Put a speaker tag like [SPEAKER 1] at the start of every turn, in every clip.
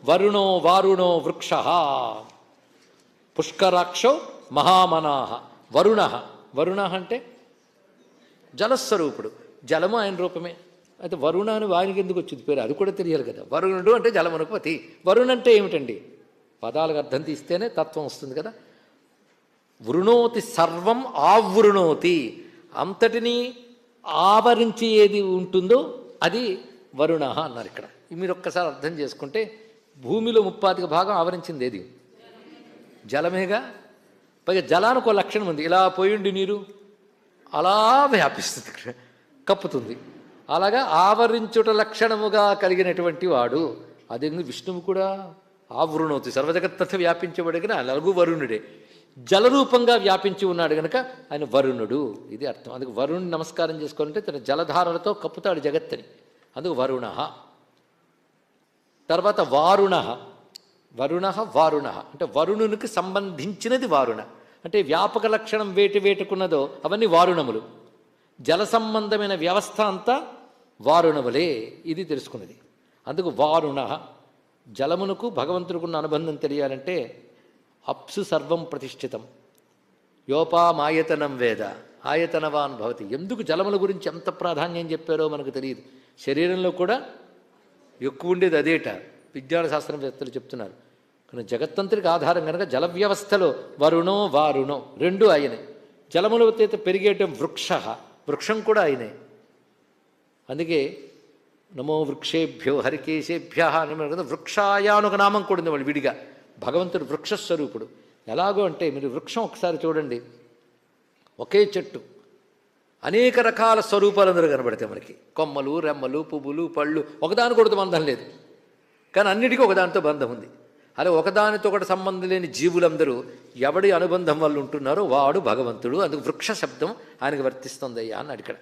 [SPEAKER 1] వరుణో వారుణో వృక్ష పుష్కరాక్షో మహామనాహ వరుణ. వరుణ అంటే జలస్వరూపుడు, జలము ఆయన రూపమే. అయితే వరుణ అని వారికి ఎందుకు వచ్చింది పేరు, అది కూడా తెలియాలి కదా. వరుణుడు అంటే జలమునకు పతి. వరుణ అంటే ఏమిటండి, పదాలకు అర్థం తీస్తేనే తత్వం వస్తుంది కదా. వృణోతి సర్వం ఆవృణోతి, అంతటినీ ఆవరించి ఏది ఉంటుందో అది వరుణ అన్నారు ఇక్కడ. మీరు ఒక్కసారి అర్థం చేసుకుంటే భూమిలో 35% ఆవరించింది ఏది, జలమేగా. పైగా జలానికి ఒక లక్షణం ఉంది, ఇలా పోయిండి నీరు అలా వ్యాపిస్తుంది, కప్పుతుంది. అలాగా ఆవరించుట లక్షణముగా కలిగినటువంటి వాడు అది విష్ణువు కూడా ఆవృణోతి, సర్వజగత్తు వ్యాపించబడిన లఘు వరుణుడే. జలరూపంగా వ్యాపించి ఉన్నాడు గనక ఆయన వరుణుడు, ఇది అర్థం. అందుకు వరుణుని నమస్కారం చేసుకోవాలంటే తన జలధారలతో కప్పుతాడు జగత్తుని, అందుకు వరుణ. తర్వాత వారుణ. వరుణ వారుణ అంటే వరుణునికి సంబంధించినది వారుణ. అంటే వ్యాపక లక్షణం వేటుకున్నదో అవన్నీ వారుణములు. జల సంబంధమైన వ్యవస్థ అంతా వారుణములే, ఇది తెలుసుకున్నది. అందుకు వారుణ. జలమునకు భగవంతుడికున్న అనుబంధం తెలియాలంటే అప్సు సర్వం ప్రతిష్ఠితం యోపామాయతనం వేద ఆయతనవాన్ భవతి. ఎందుకు జలముల గురించి ఎంత ప్రాధాన్యం చెప్పారో మనకు తెలియదు. శరీరంలో కూడా ఎక్కువ ఉండేది అదేట, విజ్ఞాన శాస్త్రవేత్తలు చెప్తున్నారు. కానీ జగత్తంతరికి ఆధారం కనుక జల వ్యవస్థలో వరుణో వారుణో రెండు ఆయనే. జలముల చేత పెరిగేయటం వృక్ష, వృక్షం కూడా ఆయనే. అందుకే నమో వృక్షేభ్యో హరికేశేభ్య అని కదా. వృక్షాయ అని ఒక నామం కూడా ఉంది వాళ్ళు విడిగా. భగవంతుడు వృక్షస్వరూపుడు. ఎలాగో అంటే మీరు వృక్షం ఒకసారి చూడండి, ఒకే చెట్టు అనేక రకాల స్వరూపాలు అందరూ కనబడతాయి మనకి. కొమ్మలు, రెమ్మలు, పువ్వులు, పళ్ళు, ఒకదానికొకటి బంధం లేదు, కానీ అన్నిటికీ ఒకదానితో బంధం ఉంది. అలా ఒకదానితో ఒకటి సంబంధం లేని జీవులందరూ ఎవడి అనుబంధం వల్ల ఉంటున్నారో వాడు భగవంతుడు. అందుకు వృక్ష శబ్దం ఆయనకు వర్తిస్తుంది అయ్యా అన్నాడు ఇక్కడ.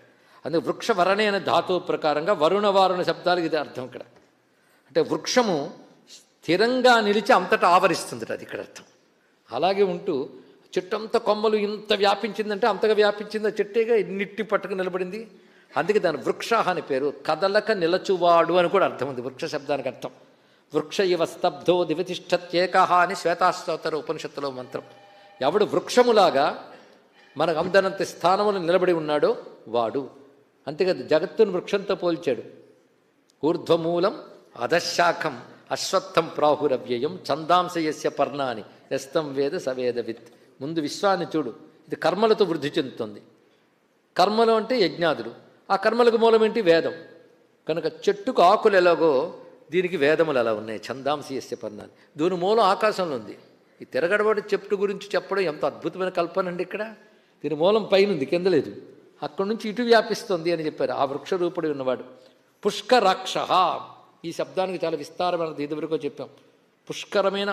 [SPEAKER 1] అందుకు వృక్ష వరణే అనే ధాతువు ప్రకారంగా వరుణ వారుణ శబ్దాలకు ఇది అర్థం ఇక్కడ. అంటే వృక్షము స్థిరంగా నిలిచి అంతటా ఆవరిస్తుంది, అది ఇక్కడ అర్థం. అలాగే ఉంటూ చెట్టు అంత కొమ్మలు ఇంత వ్యాపించిందంటే అంతగా వ్యాపించింది ఆ చెట్టేగా, ఇన్నిట్టి పట్టుకు నిలబడింది. అందుకే దాని వృక్ష అని పేరు. కదలక నిలచువాడు అని కూడా అర్థం ఉంది వృక్ష శబ్దానికి అర్థం. వృక్ష ఇవ స్తబ్ధో దివతిష్టత్యేకః అని శ్వేతాస్తోతర ఉపనిషత్తులో మంత్రం. ఎవడు వృక్షములాగా మనకు అందనంత స్థానములు నిలబడి ఉన్నాడో వాడు. అంతేకాదు జగత్తును వృక్షంతో పోల్చాడు. ఊర్ధ్వమూలం అధశాఖం అశ్వత్థం ప్రాహురవ్యయం ఛందాంశయస్య పర్ణాని యస్తం వేద సవేదవిత్. ముందు విశ్వాన్ని చూడు, ఇది కర్మలతో వృద్ధి చెందుతుంది. కర్మలు అంటే యజ్ఞాదులు, ఆ కర్మలకు మూలం ఏంటి, వేదం. కనుక చెట్టుకు ఆకులు ఎలాగో దీనికి వేదములు అలా ఉన్నాయి. ఛందాంశయస్య పర్ణాని, దీని మూలం ఆకాశంలో ఉంది. ఈ తిరగడబడి చెట్టు గురించి చెప్పడం ఎంత అద్భుతమైన కల్పన అండి. ఇక్కడ దీని మూలం పైన ఉంది, కింద లేదు. అక్కడి నుంచి ఇటు వ్యాపిస్తుంది అని చెప్పారు. ఆ వృక్షరూపుడు ఉన్నవాడు పుష్కరాక్ష. ఈ శబ్దానికి చాలా విస్తారమైనది, ఇదివరకు చెప్పాం. పుష్కరమైన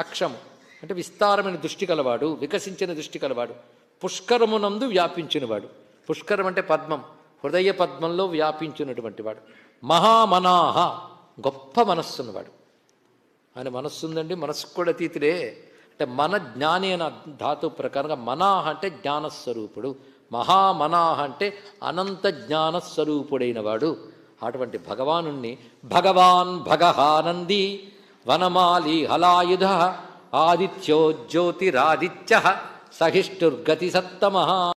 [SPEAKER 1] అక్షము అంటే విస్తారమైన దృష్టి కలవాడు, వికసించిన దృష్టి కలవాడు, పుష్కరమునందు వ్యాపించినవాడు. పుష్కరం అంటే పద్మం, హృదయ పద్మంలో వ్యాపించినటువంటి వాడు. మహామనాహ, గొప్ప మనస్సున్నవాడు. ఆయన మనస్సు ఉందండి, మనస్సు కూడా అతీతుడే. అంటే మన జ్ఞాని అనే ధాతు ప్రకారంగా మనాహ అంటే జ్ఞానస్వరూపుడు, మహామనాహ అంటే అనంత జ్ఞానస్వరూపుడైన వాడు. అటువంటి భగవానుణ్ణి భగవాన్ భగహానంది వనమాలి హలాయుధ ఆదిత్యో జ్యోతిరాదిత్య సహిష్ఠుర్గతి సత్తమ